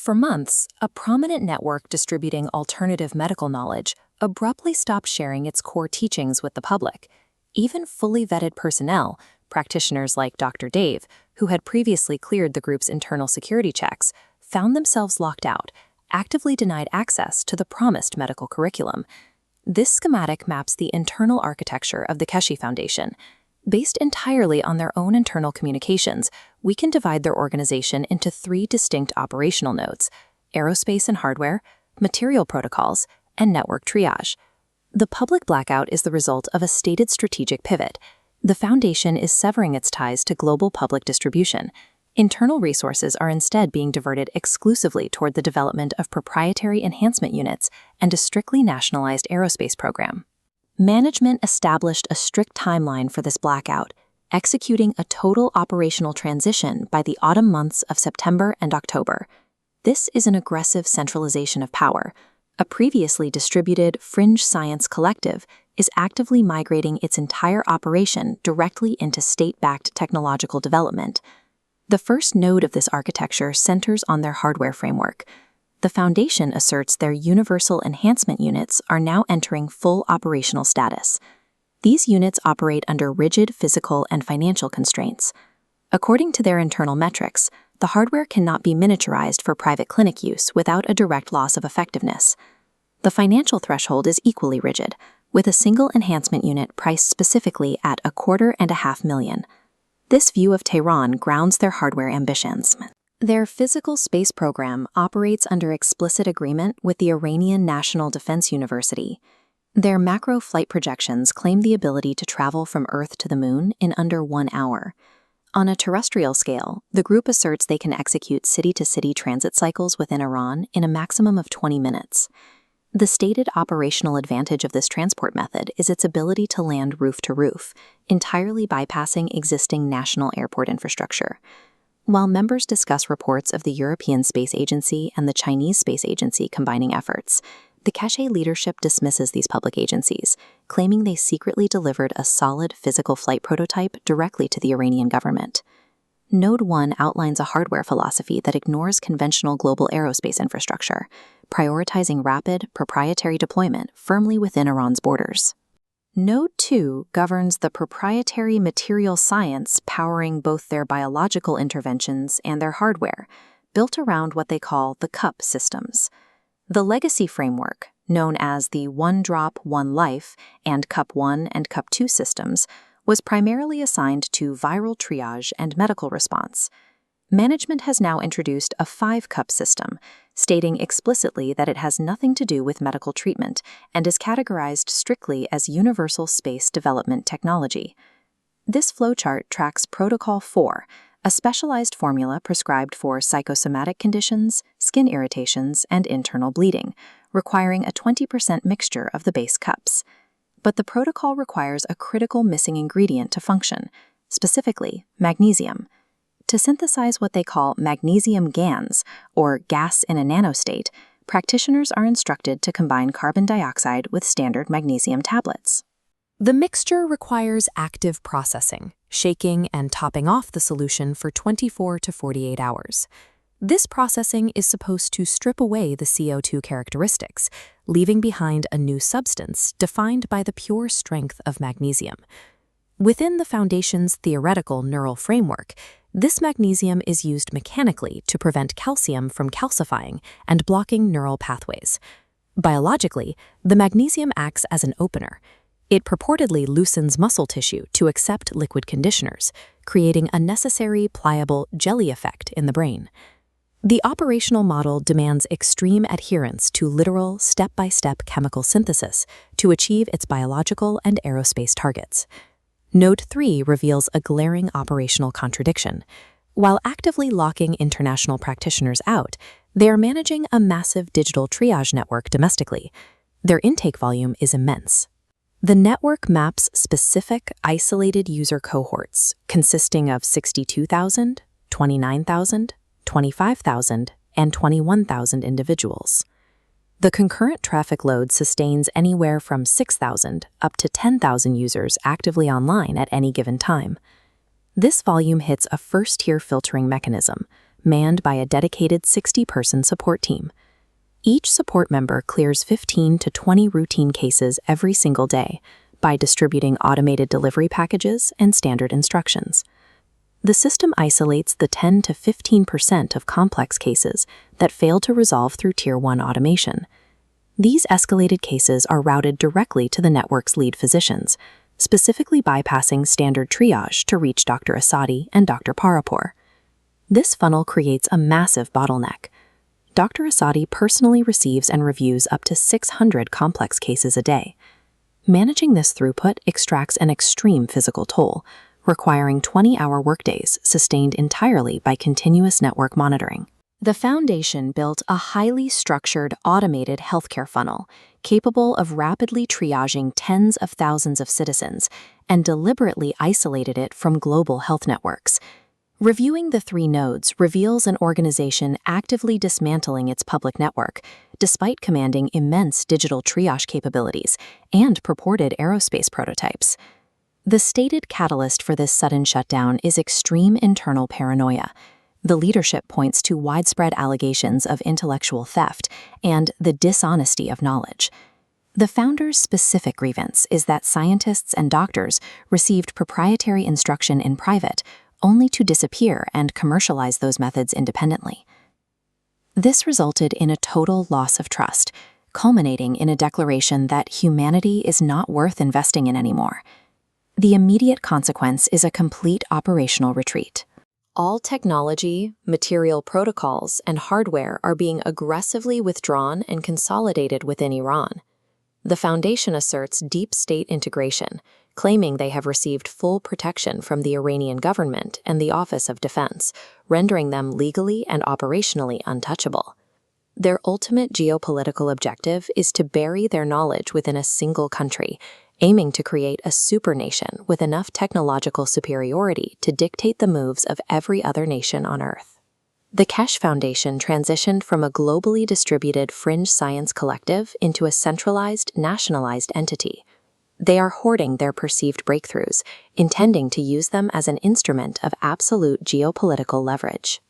For months, a prominent network distributing alternative medical knowledge abruptly stopped sharing its core teachings with the public. Even fully vetted personnel, practitioners like Dr. Dave, who had previously cleared the group's internal security checks, found themselves locked out, actively denied access to the promised medical curriculum. This schematic maps the internal architecture of the Keshe Foundation. Based entirely on their own internal communications, we can divide their organization into 3 distinct operational nodes: aerospace and hardware, material protocols, and network triage. The public blackout is the result of a stated strategic pivot. The foundation is severing its ties to global public distribution. Internal resources are instead being diverted exclusively toward the development of proprietary enhancement units and a strictly nationalized aerospace program. Management established a strict timeline for this blackout, executing a total operational transition by the autumn months of September and October. This is an aggressive centralization of power. A previously distributed fringe science collective is actively migrating its entire operation directly into state-backed technological development. The first node of this architecture centers on their hardware framework. The foundation asserts their universal enhancement units are now entering full operational status. These units operate under rigid physical and financial constraints. According to their internal metrics, the hardware cannot be miniaturized for private clinic use without a direct loss of effectiveness. The financial threshold is equally rigid, with a single enhancement unit priced specifically at $250,000. This view of Tehran grounds their hardware ambitions. Their physical space program operates under explicit agreement with the Iranian National Defense University. Their macro flight projections claim the ability to travel from Earth to the Moon in under 1 hour. On a terrestrial scale, the group asserts they can execute city-to-city transit cycles within Iran in a maximum of 20 minutes. The stated operational advantage of this transport method is its ability to land roof-to-roof, entirely bypassing existing national airport infrastructure. While members discuss reports of the European Space Agency and the Chinese Space Agency combining efforts, the Keshe leadership dismisses these public agencies, claiming they secretly delivered a solid physical flight prototype directly to the Iranian government. Node 1 outlines a hardware philosophy that ignores conventional global aerospace infrastructure, prioritizing rapid, proprietary deployment firmly within Iran's borders. Node 2 governs the proprietary material science powering both their biological interventions and their hardware, built around what they call the CUP systems. The legacy framework, known as the One Drop, One Life and CUP 1 and CUP 2 systems, was primarily assigned to viral triage and medical response. Management has now introduced a 5-cup system, stating explicitly that it has nothing to do with medical treatment and is categorized strictly as universal space development technology. This flowchart tracks Protocol 4, a specialized formula prescribed for psychosomatic conditions, skin irritations, and internal bleeding, requiring a 20% mixture of the base cups. But the protocol requires a critical missing ingredient to function, specifically magnesium. To synthesize what they call magnesium GANs, or gas in a nanostate, practitioners are instructed to combine carbon dioxide with standard magnesium tablets. The mixture requires active processing, shaking and topping off the solution for 24 to 48 hours. This processing is supposed to strip away the CO2 characteristics, leaving behind a new substance defined by the pure strength of magnesium. Within the Foundation's theoretical neural framework, this magnesium is used mechanically to prevent calcium from calcifying and blocking neural pathways. Biologically, the magnesium acts as an opener. It purportedly loosens muscle tissue to accept liquid conditioners, creating a necessary, pliable jelly effect in the brain. The operational model demands extreme adherence to literal, step-by-step chemical synthesis to achieve its biological and aerospace targets. Node 3 reveals a glaring operational contradiction. While actively locking international practitioners out, they are managing a massive digital triage network domestically. Their intake volume is immense. The network maps specific, isolated user cohorts consisting of 62,000, 29,000, 25,000, and 21,000 individuals. The concurrent traffic load sustains anywhere from 6,000 up to 10,000 users actively online at any given time. This volume hits a first-tier filtering mechanism, manned by a dedicated 60-person support team. Each support member clears 15 to 20 routine cases every single day by distributing automated delivery packages and standard instructions. The system isolates the 10 to 15% of complex cases that fail to resolve through Tier 1 automation. These escalated cases are routed directly to the network's lead physicians, specifically bypassing standard triage to reach Dr. Asadi and Dr. Parapur. This funnel creates a massive bottleneck. Dr. Asadi personally receives and reviews up to 600 complex cases a day. Managing this throughput extracts an extreme physical toll, requiring 20-hour workdays sustained entirely by continuous network monitoring. The foundation built a highly structured, automated healthcare funnel capable of rapidly triaging tens of thousands of citizens and deliberately isolated it from global health networks. Reviewing the 3 nodes reveals an organization actively dismantling its public network, despite commanding immense digital triage capabilities and purported aerospace prototypes. The stated catalyst for this sudden shutdown is extreme internal paranoia. The leadership points to widespread allegations of intellectual theft and the dishonesty of knowledge. The founder's specific grievance is that scientists and doctors received proprietary instruction in private, only to disappear and commercialize those methods independently. This resulted in a total loss of trust, culminating in a declaration that humanity is not worth investing in anymore. The immediate consequence is a complete operational retreat. All technology, material protocols, and hardware are being aggressively withdrawn and consolidated within Iran. The foundation asserts deep state integration, claiming they have received full protection from the Iranian government and the Office of Defense, rendering them legally and operationally untouchable. Their ultimate geopolitical objective is to bury their knowledge within a single country, aiming to create a supernation with enough technological superiority to dictate the moves of every other nation on Earth. The Keshe Foundation transitioned from a globally distributed fringe science collective into a centralized, nationalized entity. They are hoarding their perceived breakthroughs, intending to use them as an instrument of absolute geopolitical leverage.